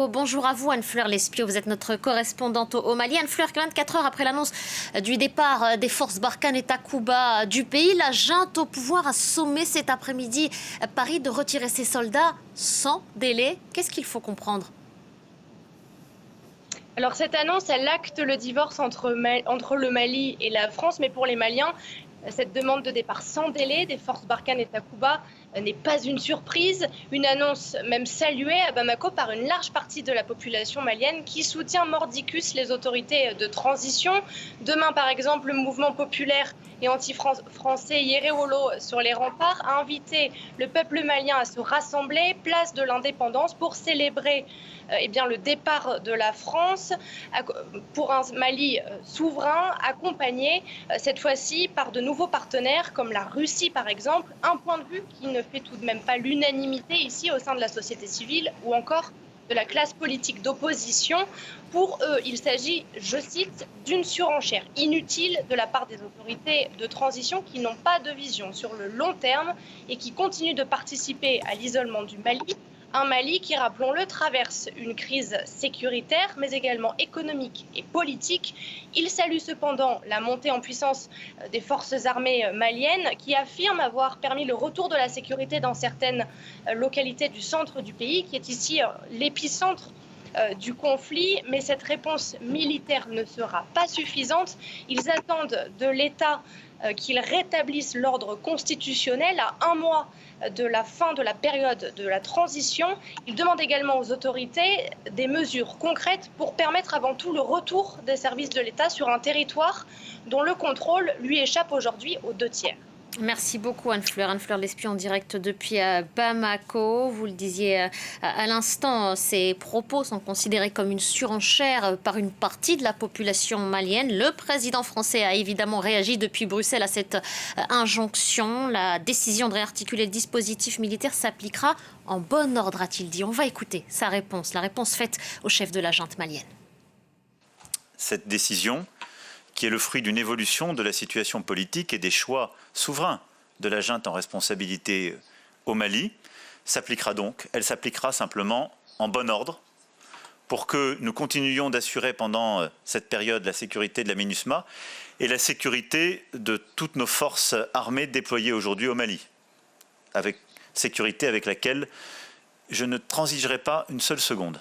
Bonjour à vous, Anne-Fleur Lespio, vous êtes notre correspondante au Mali. Anne-Fleur, 24 heures après l'annonce du départ des forces Barkhane et Takuba du pays, la junte au pouvoir a sommé cet après-midi Paris de retirer ses soldats sans délai. Qu'est-ce qu'il faut comprendre? Alors cette annonce, elle acte le divorce entre le Mali et la France, mais pour les Maliens, cette demande de départ sans délai des forces Barkhane et Takuba n'est pas une surprise, une annonce même saluée à Bamako par une large partie de la population malienne qui soutient mordicus les autorités de transition. Demain, par exemple, le mouvement populaire et anti-français Yerewolo sur les remparts a invité le peuple malien à se rassembler, place de l'indépendance, pour célébrer le départ de la France pour un Mali souverain, accompagné cette fois-ci par de nouveaux partenaires comme la Russie par exemple, un point de vue qui ne fait tout de même pas l'unanimité ici au sein de la société civile ou encore de la classe politique d'opposition. Pour eux, il s'agit, je cite, d'une surenchère inutile de la part des autorités de transition qui n'ont pas de vision sur le long terme et qui continuent de participer à l'isolement du Mali. Un Mali qui, rappelons-le, traverse une crise sécuritaire, mais également économique et politique. Il salue cependant la montée en puissance des forces armées maliennes qui affirment avoir permis le retour de la sécurité dans certaines localités du centre du pays, qui est ici l'épicentre du conflit, mais cette réponse militaire ne sera pas suffisante. Ils attendent de l'État qu'il rétablisse l'ordre constitutionnel à un mois de la fin de la période de la transition. Ils demandent également aux autorités des mesures concrètes pour permettre avant tout le retour des services de l'État sur un territoire dont le contrôle lui échappe aujourd'hui aux 2 tiers. Merci beaucoup Anne-Fleur. Anne-Fleur Lespio en direct depuis Bamako. Vous le disiez à l'instant, ces propos sont considérés comme une surenchère par une partie de la population malienne. Le président français a évidemment réagi depuis Bruxelles à cette injonction. La décision de réarticuler le dispositif militaire s'appliquera en bon ordre, a-t-il dit. On va écouter sa réponse, la réponse faite au chef de la junte malienne. Cette décision, qui est le fruit d'une évolution de la situation politique et des choix souverains de la junte en responsabilité au Mali, s'appliquera donc. Elle s'appliquera simplement en bon ordre pour que nous continuions d'assurer pendant cette période la sécurité de la MINUSMA et la sécurité de toutes nos forces armées déployées aujourd'hui au Mali. Sécurité avec laquelle je ne transigerai pas une seule seconde.